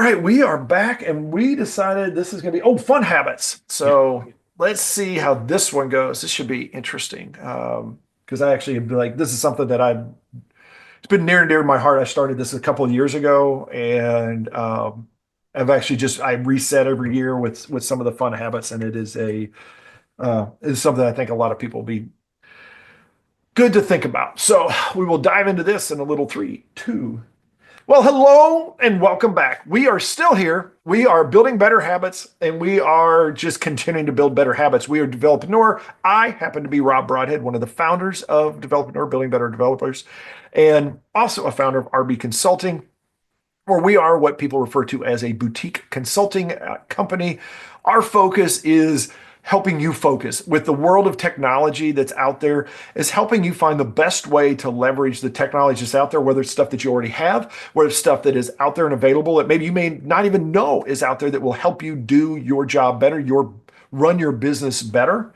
right, we are back and we decided this is going to be, fun habits. Yeah. So let's see how this one goes. This should be interesting. Because I actually like, this is something that it's been near and dear to my heart. I started this a couple of years ago and I've actually I reset every year with some of the fun habits. And it's something I think a lot of people will be good to think about. So we will dive into this in a little three, two. Well, hello and welcome back. We are still here. We are building better habits and we are just continuing to build better habits. We are Developreneur. I happen to be Rob Broadhead, one of the founders of Developreneur, Building Better Developers, and also a founder of RB Consulting, where we are what people refer to as a boutique consulting company. Our focus is helping you focus with the world of technology that's out there, is helping you find the best way to leverage the technology that's out there, whether it's stuff that you already have, whether it's stuff that is out there and available that maybe you may not even know is out there that will help you do your job better, run your business better,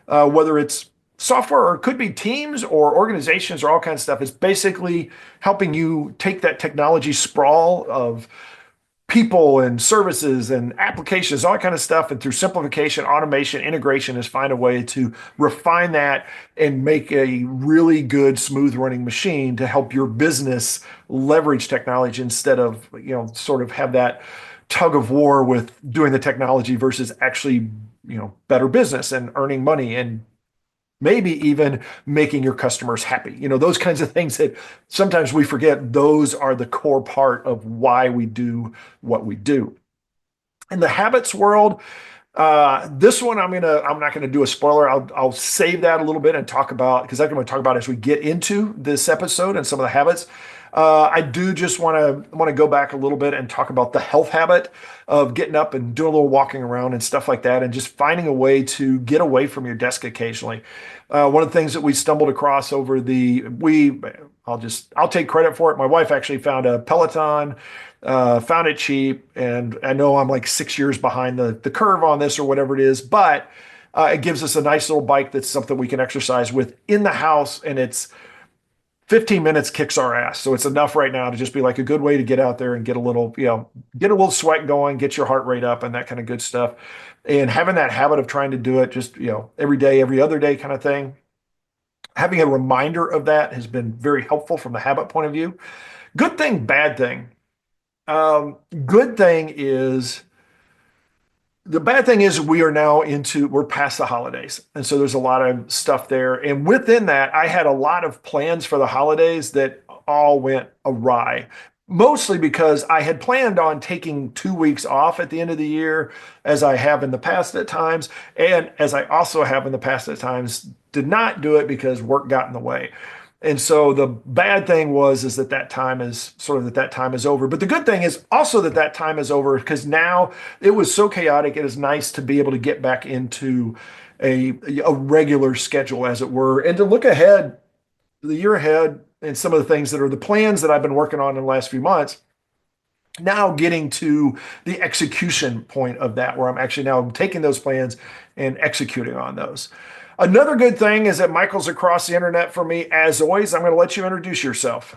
whether it's software or it could be teams or organizations or all kinds of stuff. It's basically helping you take that technology sprawl of people and services and applications, all that kind of stuff. And through simplification, automation, integration is find a way to refine that and make a really good, smooth running machine to help your business leverage technology instead of, sort of have that tug of war with doing the technology versus actually, better business and earning money and maybe even making your customers happy. Those kinds of things that sometimes we forget, those are the core part of why we do what we do. In the habits world, this one I'm not gonna do a spoiler. I'll save that a little bit and talk about, because I'm going to talk about as we get into this episode and some of the habits. I do just want to go back a little bit and talk about the health habit of getting up and doing a little walking around and stuff like that, and just finding a way to get away from your desk occasionally. One of the things that we stumbled across I'll take credit for it. My wife actually found a Peloton, found it cheap, and I know I'm like 6 years behind the curve on this or whatever it is, but it gives us a nice little bike that's something we can exercise with in the house, and it's 15 minutes kicks our ass. So it's enough right now to just be like a good way to get out there and get a little, get a little sweat going, get your heart rate up and that kind of good stuff. And having that habit of trying to do it just, every day, every other day kind of thing. Having a reminder of that has been very helpful from the habit point of view. Good thing, bad thing. Good thing is the bad thing is we're past the holidays. And so there's a lot of stuff there. And within that, I had a lot of plans for the holidays that all went awry. Mostly because I had planned on taking 2 weeks off at the end of the year, as I have in the past at times, and as I also have in the past at times, did not do it because work got in the way. And so the bad thing is that time is over. But the good thing is also that time is over, because now it was so chaotic. It is nice to be able to get back into a regular schedule, as it were, and to look ahead, the year ahead, and some of the things that are the plans that I've been working on in the last few months. Now getting to the execution point of that, where I'm actually now taking those plans and executing on those. Another good thing is that Michael's across the internet for me. As always, I'm going to let you introduce yourself.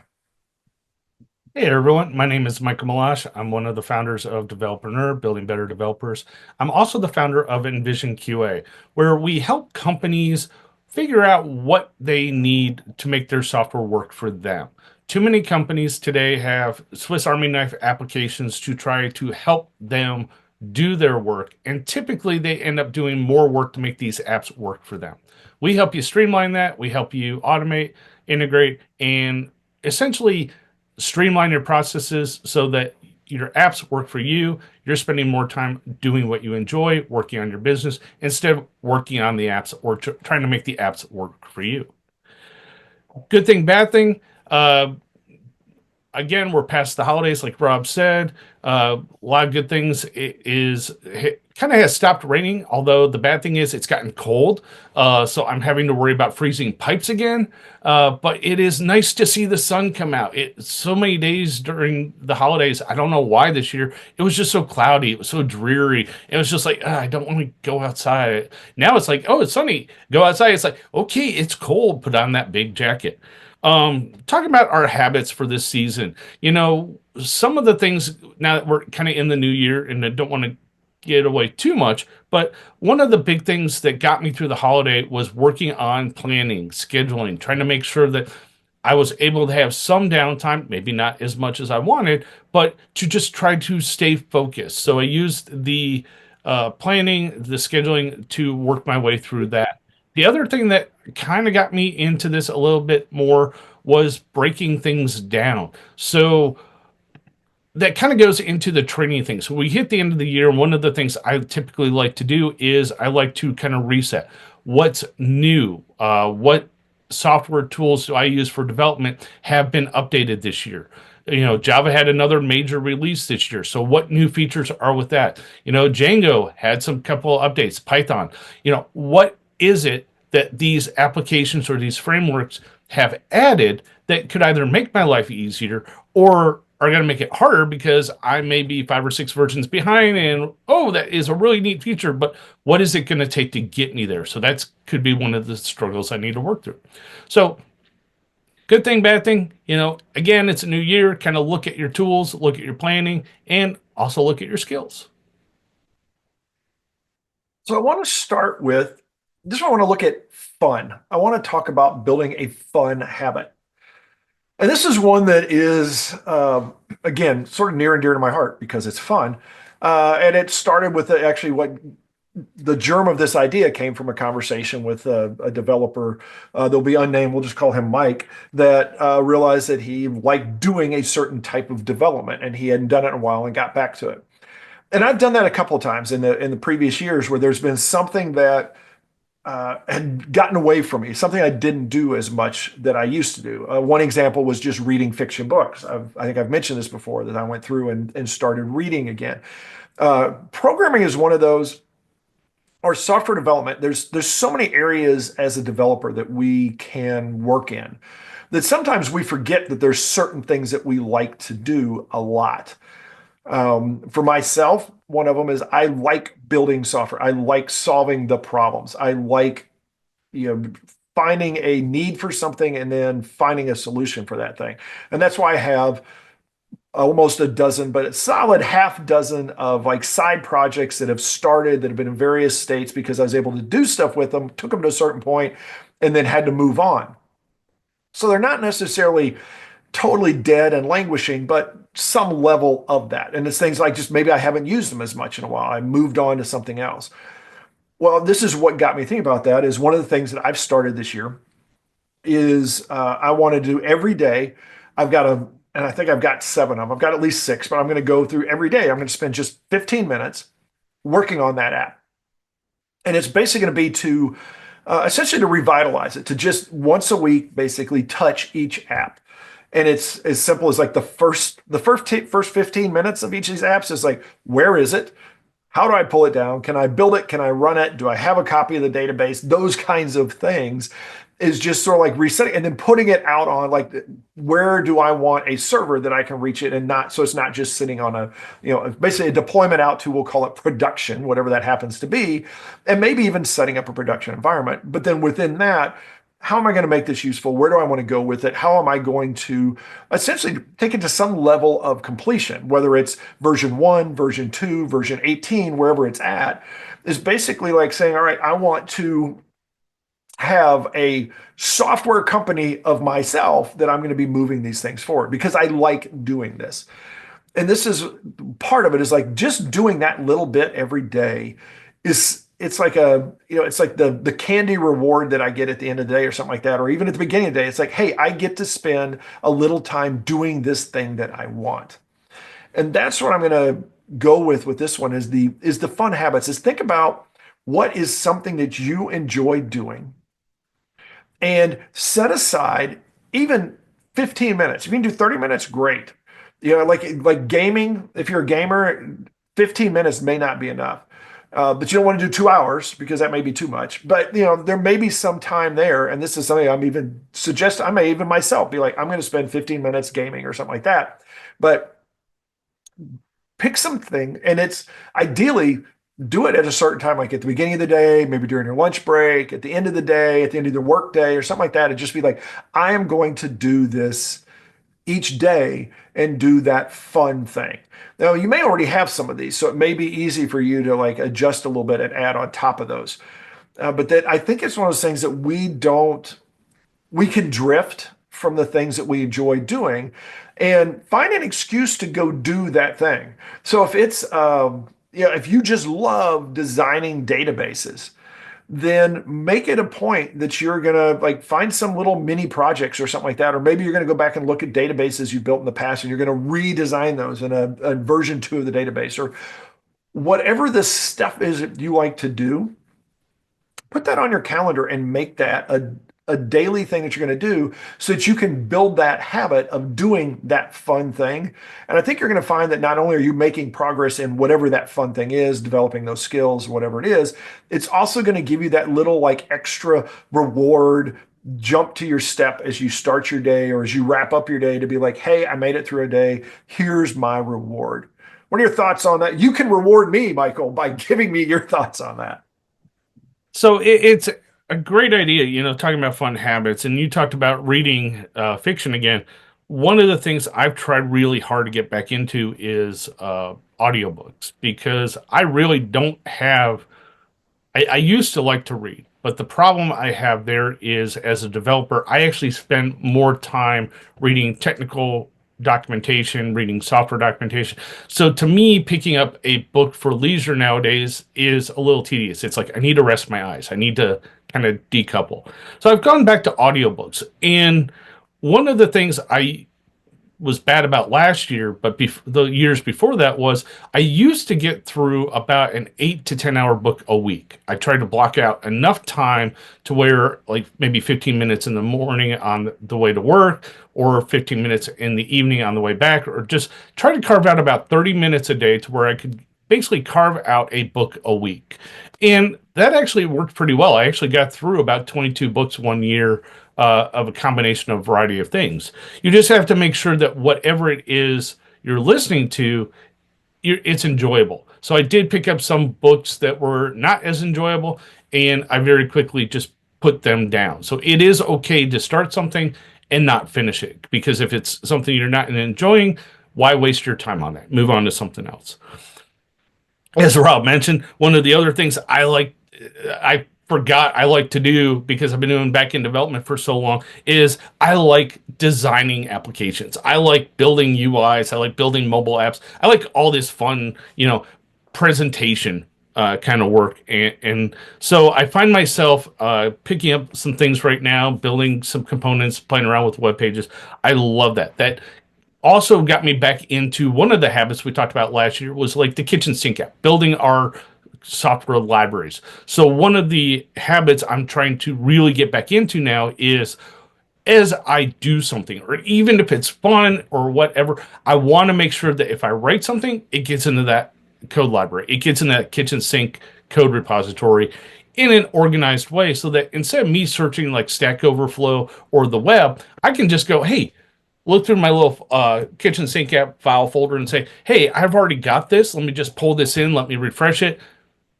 Hey everyone, my name is Michael Meloche. I'm one of the founders of Developreneur, Building Better Developers. I'm also the founder of Envision QA, where we help companies figure out what they need to make their software work for them. Too many companies today have Swiss Army knife applications to try to help them do their work, and typically they end up doing more work to make these apps work for them. We help you streamline that. We help you automate, integrate, and essentially streamline your processes so that your apps work for you. You're spending more time doing what you enjoy, working on your business, instead of working on the apps or trying to make the apps work for you. Good thing, bad thing. Again, we're past the holidays, like Rob said. A lot of good things. It kind of has stopped raining, although the bad thing is it's gotten cold. So I'm having to worry about freezing pipes again. But it is nice to see the sun come out. So many days during the holidays, I don't know why this year, it was just so cloudy. It was so dreary. It was just like, I don't want to go outside. Now it's like, oh, it's sunny. Go outside. It's like, okay, it's cold. Put on that big jacket. Talking about our habits for this season, some of the things now that we're kind of in the new year, and I don't want to get away too much, but one of the big things that got me through the holiday was working on planning, scheduling, trying to make sure that I was able to have some downtime, maybe not as much as I wanted, but to just try to stay focused. So I used the planning, the scheduling to work my way through that. The other thing that kind of got me into this a little bit more was breaking things down. So that kind of goes into the training thing. So we hit the end of the year, and one of the things I typically like to do is I like to kind of reset. What's new? What software tools do I use for development have been updated this year? Java had another major release this year. So what new features are with that? Django had some couple of updates, Python. What is it that these applications or these frameworks have added that could either make my life easier or are going to make it harder because I may be 5 or 6 versions behind and oh, that is a really neat feature, but what is it going to take to get me there? So that's could be one of the struggles I need to work through. So good thing, bad thing, again, it's a new year, kind of look at your tools, look at your planning, and also look at your skills. So I want to start with this. I want to look at fun. I want to talk about building a fun habit. And this is one that is, again, sort of near and dear to my heart because it's fun. And it started with actually what the germ of this idea came from a conversation with a developer. They'll be unnamed. We'll just call him Mike. That realized that he liked doing a certain type of development, and he hadn't done it in a while and got back to it. And I've done that a couple of times in the previous years where there's been something that had gotten away from me, something I didn't do as much that I used to do. One example was just reading fiction books. I think I've mentioned this before that I went through and started reading again. Programming is one of those, or software development. There's so many areas as a developer that we can work in that sometimes we forget that there's certain things that we like to do a lot. For myself, one of them is I like building software. I like solving the problems. I like, finding a need for something and then finding a solution for that thing. And that's why I have almost a dozen, but a solid half dozen of like side projects that have started that have been in various states because I was able to do stuff with them, took them to a certain point, and then had to move on. So they're not necessarily totally dead and languishing, but some level of that. And it's things like just maybe I haven't used them as much in a while. I moved on to something else. Well, this is what got me thinking about that is one of the things that I've started this year is I want to do every day. I've got and I think I've got 7 of them. I've got at least 6, but I'm going to go through every day. I'm going to spend just 15 minutes working on that app. And it's basically going to be to essentially to revitalize it, to just once a week, basically touch each app. And it's as simple as like the first 15 minutes of each of these apps is like, where is it? How do I pull it down? Can I build it? Can I run it? Do I have a copy of the database? Those kinds of things is just sort of like resetting and then putting it out on like, where do I want a server that I can reach it and not, so it's not just sitting on basically a deployment out to, we'll call it production, whatever that happens to be, and maybe even setting up a production environment. But then within that, how am I going to make this useful? Where do I want to go with it? How am I going to essentially take it to some level of completion, whether it's version 1, version 2, version 18, wherever it's at, is basically like saying, all right, I want to have a software company of myself that I'm going to be moving these things forward because I like doing this. And this is part of it is like just doing that little bit every day is it's like it's like the candy reward that I get at the end of the day or something like that, or even at the beginning of the day. It's like, hey, I get to spend a little time doing this thing that I want. And that's what I'm going to go with this one is the fun habits is think about what is something that you enjoy doing and set aside even 15 minutes. If you can do 30 minutes, great. Like gaming, if you're a gamer, 15 minutes may not be enough. But you don't want to do 2 hours because that may be too much. But there may be some time there, and this is something I'm even suggest. I may even myself be like, I'm going to spend 15 minutes gaming or something like that. But pick something, and it's ideally do it at a certain time, like at the beginning of the day, maybe during your lunch break, at the end of the day, at the end of the work day, or something like that. And just be like, I am going to do this each day and do that fun thing. Now, you may already have some of these, so it may be easy for you to like adjust a little bit and add on top of those. But that I think it's one of those things that we can drift from the things that we enjoy doing and find an excuse to go do that thing. So if it's, if you just love designing databases, then make it a point that you're going to like find some little mini projects or something like that. Or maybe you're going to go back and look at databases you built in the past and you're going to redesign those in a version 2 of the database or whatever the stuff is that you like to do. Put that on your calendar and make that a daily thing that you're going to do so that you can build that habit of doing that fun thing. And I think you're going to find that not only are you making progress in whatever that fun thing is, developing those skills, whatever it is, it's also going to give you that little like extra reward jump to your step as you start your day or as you wrap up your day to be like, hey, I made it through a day. Here's my reward. What are your thoughts on that? You can reward me, Michael, by giving me your thoughts on that. So it's a great idea, talking about fun habits. And you talked about reading fiction again. One of the things I've tried really hard to get back into is audiobooks because I really don't have. I used to like to read, but the problem I have there is as a developer, I actually spend more time reading technical documentation, reading software documentation. So to me, picking up a book for leisure nowadays is a little tedious. It's like I need to rest my eyes. I need to kind of decouple. So I've gone back to audiobooks. And one of the things I was bad about last year, but the years before that was I used to get through about an 8 to 10 hour book a week. I tried to block out enough time to where like maybe 15 minutes in the morning on the way to work or 15 minutes in the evening on the way back, or just try to carve out about 30 minutes a day to where I could basically carve out a book a week. And that actually worked pretty well. I actually got through about 22 books one year of a combination of variety of things. You just have to make sure that whatever it is you're listening to, it's enjoyable. So I did pick up some books that were not as enjoyable, and I very quickly just put them down. So it is okay to start something and not finish it, because if it's something you're not enjoying, why waste your time on that? Move on to something else. As Rob mentioned, one of the other things I forgot I like to do because I've been doing back end development for so long is I like designing applications. I like building UIs. I like building mobile apps. I like all this fun, presentation kind of work. And so I find myself picking up some things right now, building some components, playing around with web pages. I love that. That also got me back into one of the habits we talked about last year was like the kitchen sink app, building our software libraries. So one of the habits I'm trying to really get back into now is as I do something, or even if it's fun or whatever, I want to make sure that if I write something, it gets into that code library. It gets in that kitchen sink code repository in an organized way so that instead of me searching like Stack Overflow or the web, I can just go, hey, look through my little kitchen sink app file folder and say, hey, I've already got this. Let me just pull this in. Let me refresh it.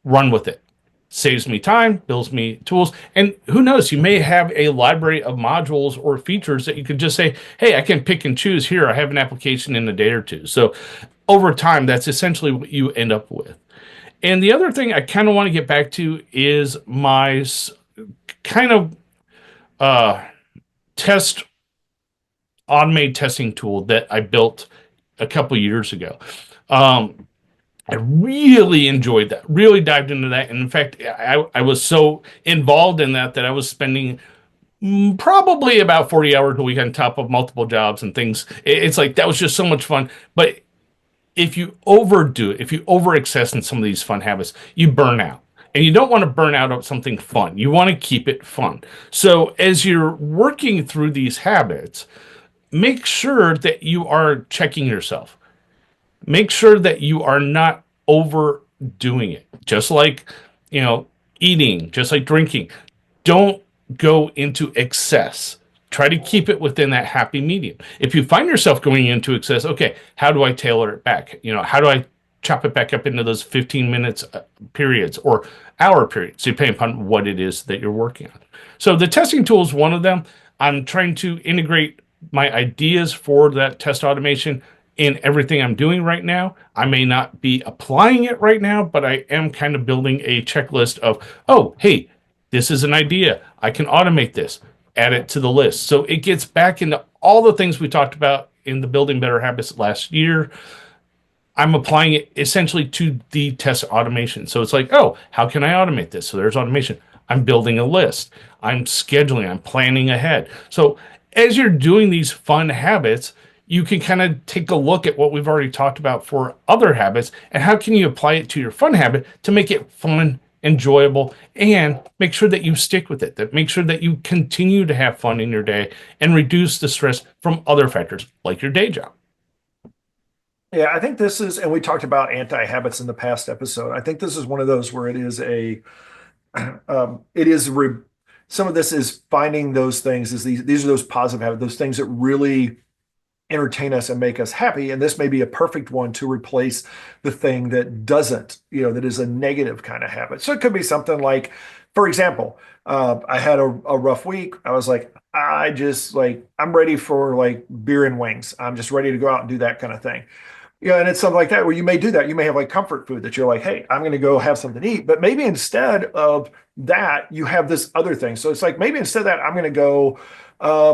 Run with it. Saves me time, builds me tools. And who knows, you may have a library of modules or features that you could just say, hey, I can pick and choose here. I have an application in a day or two. So over time, that's essentially what you end up with. And the other thing I kind of want to get back to is my kind of test automated testing tool that I built a couple years ago. I really enjoyed that, really dived into that. And in fact, I was so involved in that I was spending probably about 40 hours a week on top of multiple jobs and things. It's like that was just so much fun. But if you overdo it, if you over excess in some of these fun habits, you burn out. And you don't want to burn out of something fun. You want to keep it fun. So as you're working through these habits, make sure that you are checking yourself. Make sure that you are not overdoing it. Just like, eating, just like drinking. Don't go into excess. Try to keep it within that happy medium. If you find yourself going into excess, okay, how do I tailor it back? How do I chop it back up into those 15 minutes periods or hour periods, depending upon what it is that you're working on. So the testing tool is one of them. I'm trying to integrate my ideas for that test automation in everything I'm doing right now. I may not be applying it right now, but I am kind of building a checklist of, oh, hey, this is an idea. I can automate this, add it to the list. So it gets back into all the things we talked about in the Building Better Habits last year. I'm applying it essentially to the test automation. So it's like, oh, how can I automate this? So there's automation. I'm building a list. I'm scheduling. I'm planning ahead. So as you're doing these fun habits, you can kind of take a look at what we've already talked about for other habits and how can you apply it to your fun habit to make it fun, enjoyable, and make sure that you stick with it, that make sure that you continue to have fun in your day and reduce the stress from other factors like your day job. Yeah, I think this is, and we talked about anti-habits in the past episode. I think this is one of those where it is some of this is finding those things, is these are those positive habits, those things that really entertain us and make us happy. And this may be a perfect one to replace the thing that doesn't, that is a negative kind of habit. So it could be something like, for example, I had a rough week. I was like, I'm ready for like beer and wings. I'm just ready to go out and do that kind of thing. Yeah, and it's something like that where you may do that. You may have like comfort food that you're like, hey, I'm going to go have something to eat. But maybe instead of that, you have this other thing. So it's like maybe instead of that, I'm going to go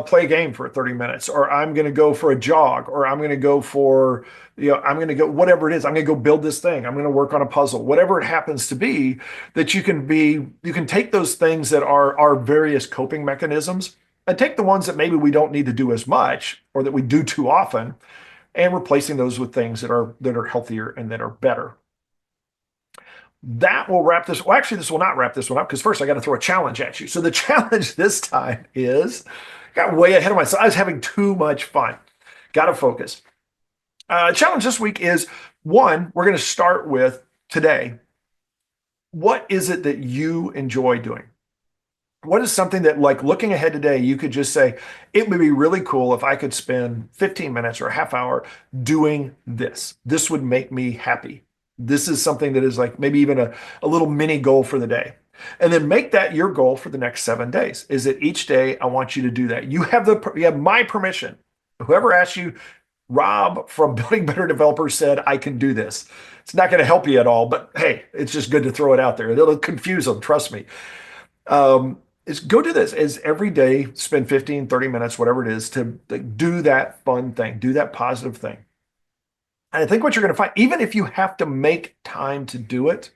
play a game for 30 minutes, or I'm going to go for a jog, or I'm going to go for, I'm going to go whatever it is. I'm going to go build this thing. I'm going to work on a puzzle, whatever it happens to be. That you can take those things that are our various coping mechanisms and take the ones that maybe we don't need to do as much or that we do too often and replacing those with things that are healthier and that are better. That will wrap this. Well, actually, this will not wrap this one up because first I got to throw a challenge at you. So the challenge this time is got way ahead of myself. I was having too much fun. Got to focus. Challenge this week is one, we're going to start with today. What is it that you enjoy doing? What is something that, like looking ahead today, you could just say, it would be really cool if I could spend 15 minutes or a half hour doing this. This would make me happy. This is something that is like maybe even a little mini goal for the day. And then make that your goal for the next 7 days. Is that each day I want you to do that. You have my permission. Whoever asked you, Rob from Building Better Developers said, I can do this. It's not going to help you at all, but hey, it's just good to throw it out there. It'll confuse them, trust me. Is go do this is every day, spend 15, 30 minutes, whatever it is, to like, do that fun thing, do that positive thing. And I think what you're going to find, even if you have to make time to do it,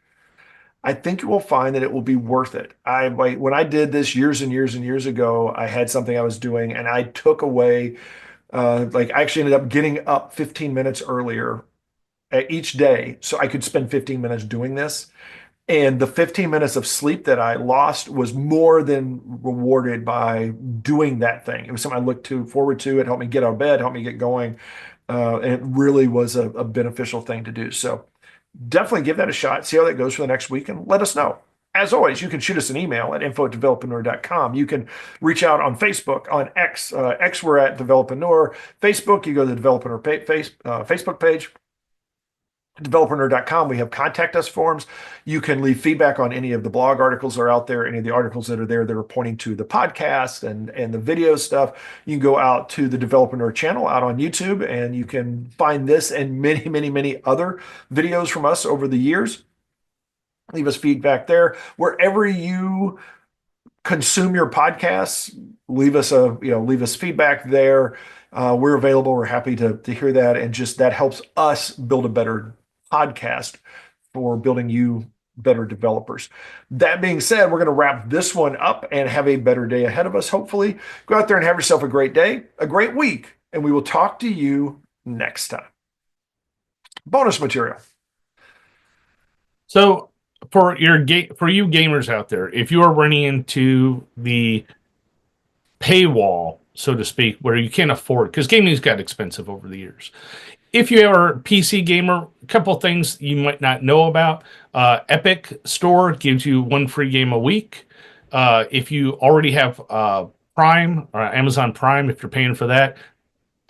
I think you will find that it will be worth it. When I did this years and years and years ago, I had something I was doing and I took away, I actually ended up getting up 15 minutes earlier each day so I could spend 15 minutes doing this. And the 15 minutes of sleep that I lost was more than rewarded by doing that thing. It was something I looked forward to. It helped me get out of bed, helped me get going. And it really was a beneficial thing to do. So definitely give that a shot. See how that goes for the next week and let us know. As always, you can shoot us an email at info@developreneur.com. You can reach out on Facebook, on X. X, we're at Developreneur. Facebook, you go to the Developreneur Facebook page. Developreneur.com, we have contact us forms. You can leave feedback on any of the blog articles that are out there, any of the articles that are there that are pointing to the podcast and the video stuff. You can go out to the Developreneur channel out on YouTube, and you can find this and many, many, many other videos from us over the years. Leave us feedback there. Wherever you consume your podcasts, leave us feedback there. We're available. We're happy to hear that, and just that helps us build a better podcast for building you better developers. That being said, we're going to wrap this one up and have a better day ahead of us. Hopefully, go out there and have yourself a great day, a great week, and we will talk to you next time. Bonus material. So for you gamers out there, if you are running into the paywall, so to speak, where you can't afford, because gaming's got expensive over the years. If you are a PC gamer, a couple of things you might not know about. Epic Store gives you one free game a week. If you already have Prime or Amazon Prime, if you're paying for that,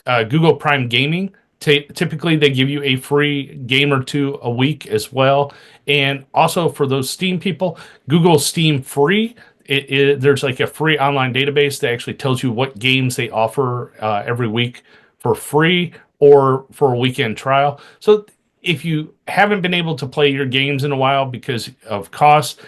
Google Prime Gaming Typically, they give you a free game or two a week as well. And also for those Steam people, Google Steam Free. There's like a free online database that actually tells you what games they offer every week for free or for a weekend trial. So if you haven't been able to play your games in a while because of cost,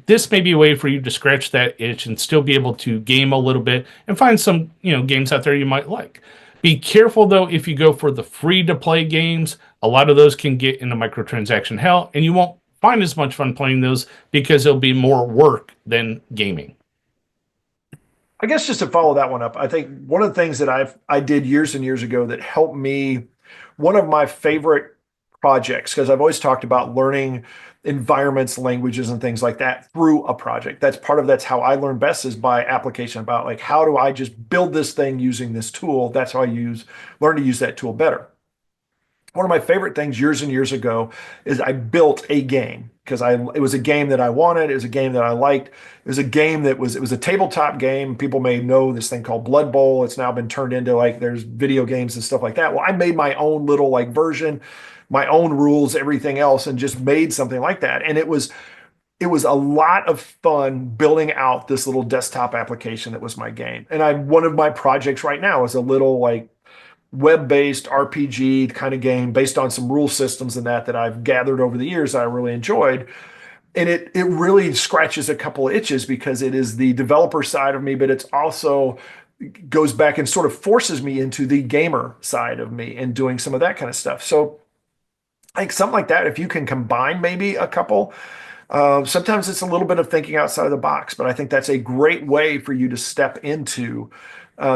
this may be a way for you to scratch that itch and still be able to game a little bit and find some, games out there you might like. Be careful though if you go for the free to play games. A lot of those can get into microtransaction hell, and you won't find as much fun playing those because it'll be more work than gaming. I guess just to follow that one up, I think one of the things that I did years and years ago that helped me, one of my favorite projects, because I've always talked about learning environments, languages, and things like that through a project. That's how I learn best is by application, about like how do I just build this thing using this tool? That's how I learn to use that tool better. One of my favorite things years and years ago is I built a game because it was a game that I wanted. It was a game that I liked. It was a game it was a tabletop game. People may know this thing called Blood Bowl. It's now been turned into like there's video games and stuff like that. Well, I made my own little like version, my own rules, everything else, and just made something like that. And it was a lot of fun building out this little desktop application that was my game. And one of my projects right now is a little like web-based RPG kind of game based on some rule systems and that I've gathered over the years that I really enjoyed. And it really scratches a couple of itches because it is the developer side of me, but it's also goes back and sort of forces me into the gamer side of me and doing some of that kind of stuff. So I think something like that, if you can combine maybe a couple, sometimes it's a little bit of thinking outside of the box, but I think that's a great way for you to step into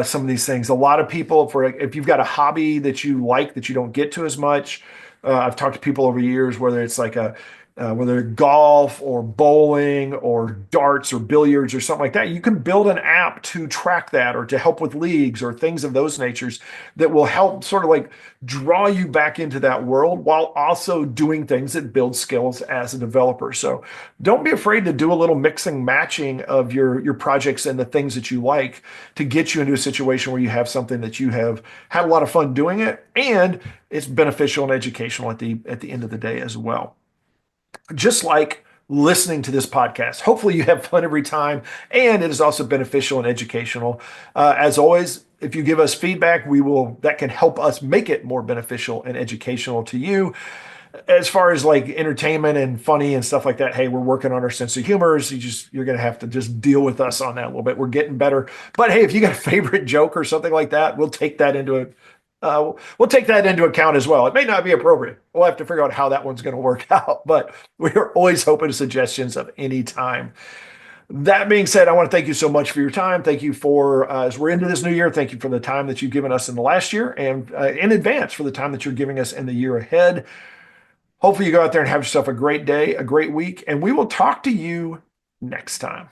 some of these things. A lot of people, if you've got a hobby that you like that you don't get to as much, I've talked to people over years, whether it's like whether golf or bowling or darts or billiards or something like that, you can build an app to track that or to help with leagues or things of those natures that will help sort of like draw you back into that world while also doing things that build skills as a developer. So don't be afraid to do a little mixing, matching of your projects and the things that you like to get you into a situation where you have something that you have had a lot of fun doing it and it's beneficial and educational at the end of the day as well, just like listening to this podcast. Hopefully, you have fun every time, and it is also beneficial and educational. As always, if you give us feedback, that can help us make it more beneficial and educational to you. As far as like entertainment and funny and stuff like that, hey, we're working on our sense of humor. So you're gonna have to just deal with us on that a little bit. We're getting better, but hey, if you got a favorite joke or something like that, we'll take that into account as well. It may not be appropriate. We'll have to figure out how that one's going to work out, but we're always open to suggestions of any time. That being said, I want to thank you so much for your time. Thank you as we're into this new year, thank you for the time that you've given us in the last year and in advance for the time that you're giving us in the year ahead. Hopefully you go out there and have yourself a great day, a great week, and we will talk to you next time.